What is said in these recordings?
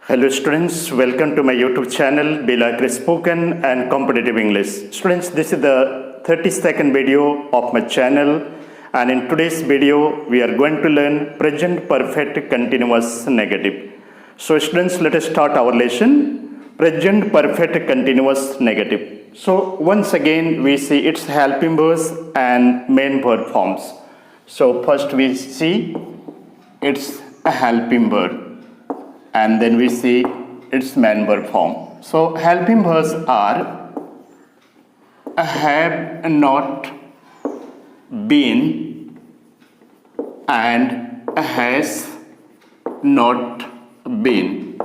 Hello students, welcome to my YouTube channel Be Like Spoken and Competitive English. Students, this is the 32nd video of my channel, and in today's video we are going to learn present perfect continuous negative. So students, let us start our lesson, present perfect continuous negative. So once again we see its helping verbs and main verb forms. So first we see its a helping verb, and then we see its main verb form. So helping verbs are have not been and has not been.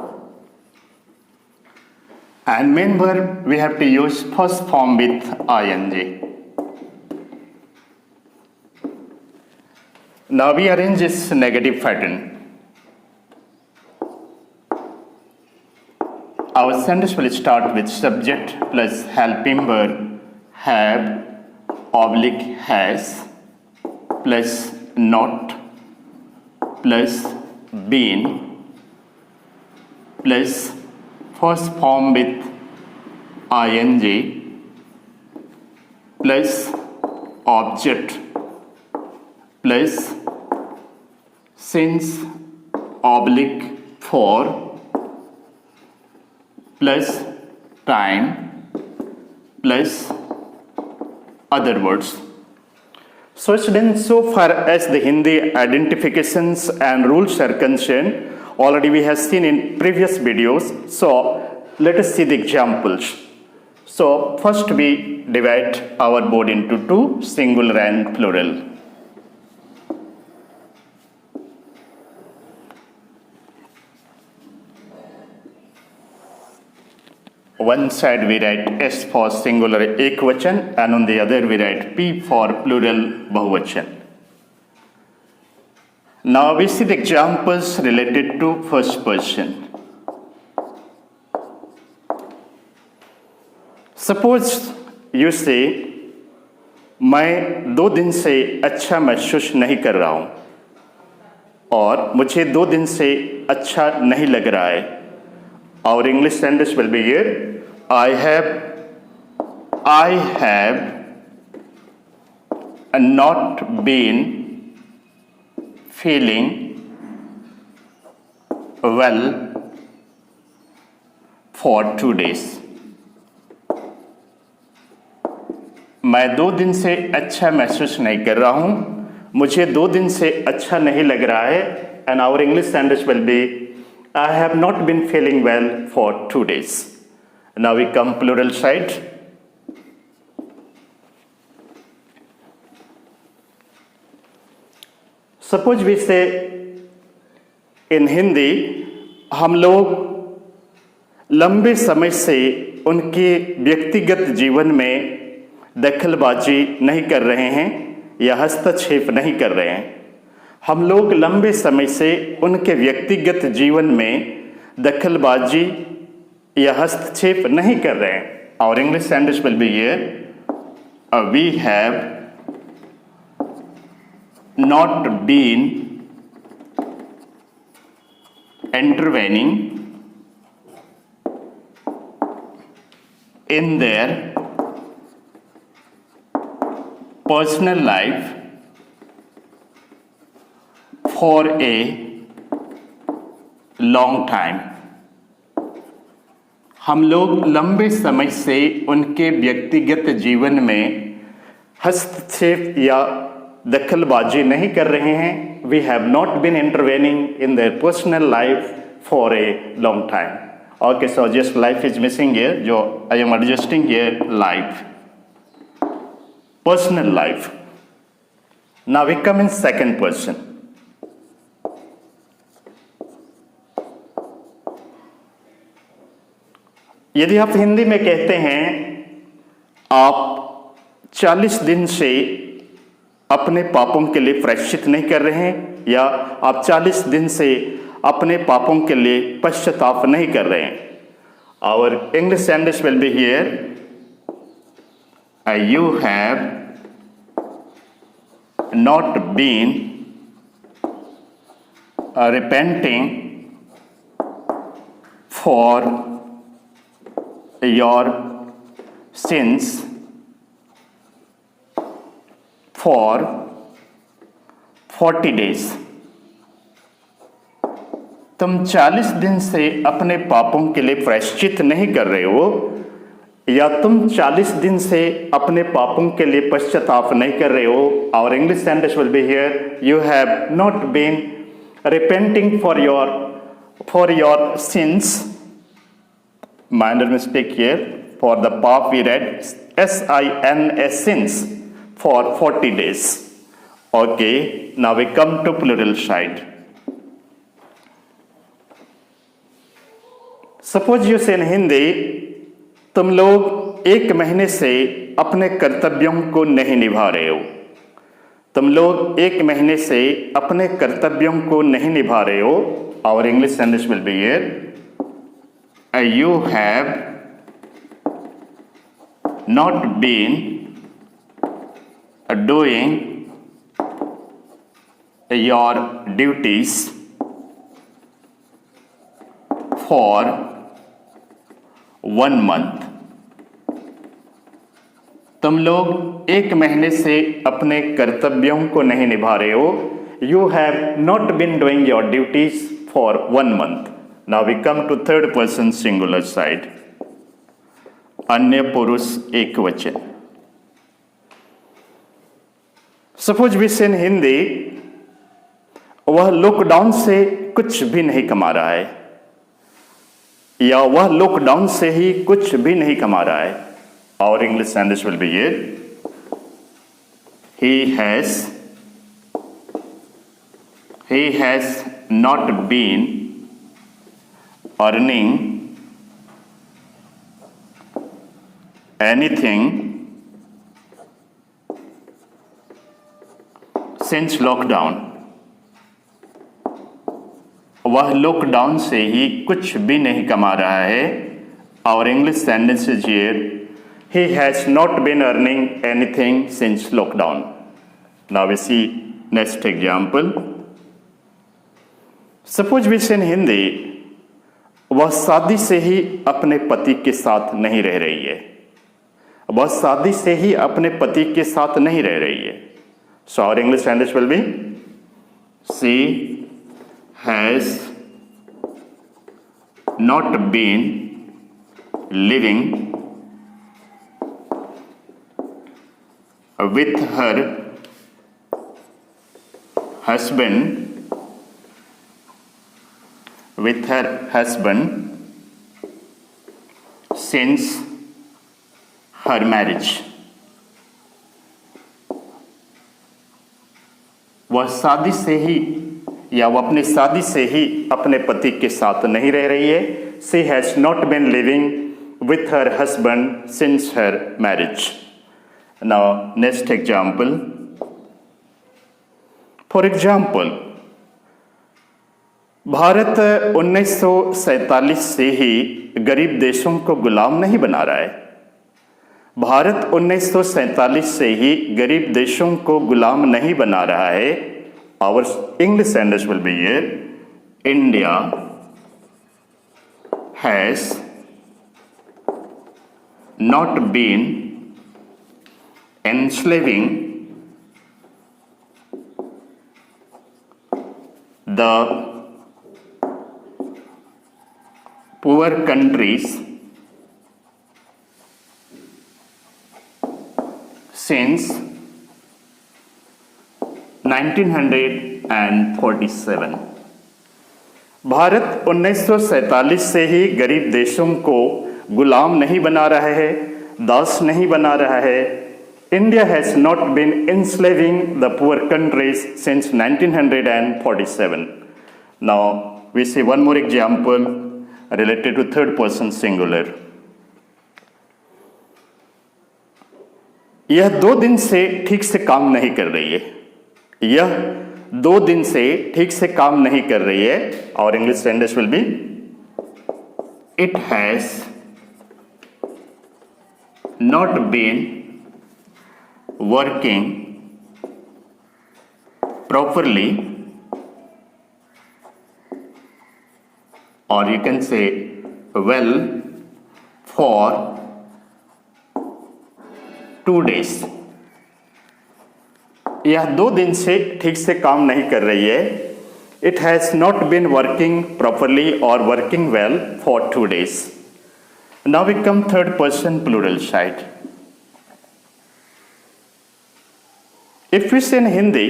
And main verb we have to use first form with ing. Now we arrange this negative pattern. Our sentence will start with subject plus helping verb have oblique has plus not plus been plus first form with ing plus object plus since oblique for plus time plus other words. So students, so far as the Hindi identifications and rules are concerned, already we have seen in previous videos. So let us see the examples. So first we divide our board into two, singular and plural. One side we write S for singular ekvachan, and on the other we write P for plural bahuvachan. Now we see the examples related to first person. Suppose you say, मैं 2 दिन से अच्छा महसूस नहीं कर रहा हूँ, और मुझे 2 दिन से अच्छा नहीं लग रहा है. Our English sentence will be here. I have not been feeling well for 2 days. मैं 2 दिन से अच्छा महसूस नहीं कर रहा हूँ, मुझे 2 दिन से अच्छा नहीं लग रहा है. And our English sentence will be, I have not been feeling well for 2 days. Now we come plural side. Suppose we say in Hindi, हम लोग लंबे समय से उनके व्यक्तिगत जीवन में दखलबाजी नहीं कर रहे हैं या हस्तक्षेप नहीं कर रहे हैं. हम लोग लंबे समय से उनके व्यक्तिगत जीवन में दखलबाजी या हस्तक्षेप नहीं कर रहे हैं. Our English sentence will be here. We have not been intervening in their personal life for a long time. हम लोग लंबे समय से उनके व्यक्तिगत जीवन में हस्तक्षेप या दखलबाजी नहीं कर रहे हैं. We have not been intervening in their personal life for a long time. Okay, so just life is missing here. जो I am adjusting here life, personal life. Now we come in second person. यदि आप हिंदी में कहते हैं, आप 40 दिन से अपने पापों के लिए प्रायश्चित नहीं कर रहे हैं, या आप 40 दिन से अपने पापों के लिए पश्चाताप नहीं कर रहे हैं. Our English sentence will be here. You have not been repenting for your sins for 40 days। तुम 40 दिन से अपने पापों के लिए प्रायश्चित नहीं कर रहे हो, या तुम 40 दिन से अपने पापों के लिए पश्चाताप नहीं कर रहे हो। Our English sentence will be here, you have not been repenting for your sins, minor mistake here, for the pap we read SINS, sins, for 40 days. Okay, now we come to plural side. Suppose you say in Hindi, तुम लोग 1 महीने से अपने कर्तव्यों को नहीं निभा रहे हो। तुम लोग 1 महीने से अपने कर्तव्यों को नहीं निभा रहे हो। Our English sentence will be here, you have not been doing your duties for 1 month। तुम लोग 1 महीने से अपने कर्तव्यों को नहीं निभा रहे हो। You have not been doing your duties for 1 month. Now we come to third person singular side, अन्य पुरुष एकवचन। Suppose we say in Hindi, वह लॉकडाउन से कुछ भी नहीं कमा रहा है, या वह लॉकडाउन से ही कुछ भी नहीं कमा रहा है। Our English sentence will be here, he has not been earning anything since lockdown। वह लॉकडाउन से ही कुछ भी नहीं कमा रहा है। Our English sentence is here, he has not been earning anything since lockdown। Now we see next example. Suppose we say in Hindi, वह शादी से ही अपने पति के साथ नहीं रह रही है। वह शादी से ही अपने पति के साथ नहीं रह रही है। So our English sentence will be, she has not been living with her husband since her marriage। वह शादी से ही, या वह अपनी शादी से ही अपने पति के साथ नहीं रह रही है। She has not been living with her husband since her marriage। Now next example. For example, Bharat 1947 से ही गरीब देशों को गुलाम नहीं बना रहा है। भारत 1947 से ही गरीब देशों को गुलाम नहीं बना रहा है। Our English sentence will be here, India has not been enslaving the poor countries since 1947। Bharat 1947 से ही गरीब देशों को गुलाम नहीं बना रहा है, दास नहीं बना रहा है। India has not been enslaving the poor countries since 1947। Now we see one more example related to third person singular। यह 2 दिन से ठीक से काम नहीं कर रही है। यह 2 दिन से ठीक से काम नहीं कर रही है। और English sentence will be, it has not been working properly, or you can say well for 2 days. यह 2 दिन से ठीक से काम नहीं कर रही है. It has not been working properly or working well for 2 days. Now we come third person plural side. If we say in Hindi,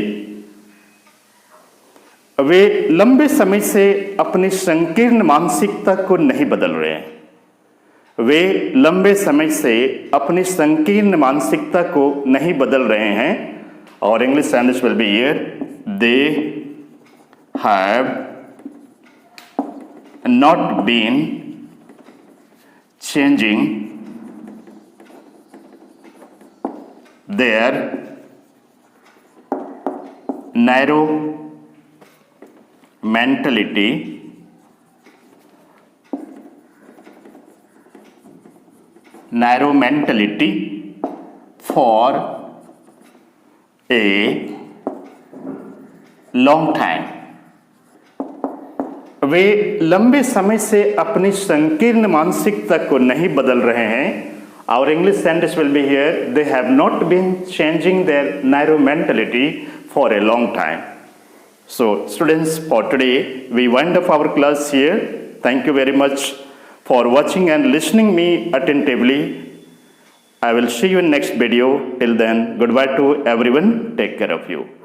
वे लंबे समय से अपनी संकीर्ण मानसिकता को नहीं बदल रहे हैं. वे लंबे समय से अपनी संकीर्ण मानसिकता को नहीं बदल रहे हैं. और English sentence will be here, they have not been changing their narrow mentality for a long time. वे लंबे समय से अपनी संकीर्ण मानसिकता को नहीं बदल रहे हैं. Our English sentence will be here, they have not been changing their narrow mentality for a long time. So students, for today we wind up our class here. Thank you very much for watching and listening me attentively. I will see you in next video. Till then, goodbye to everyone. Take care of you.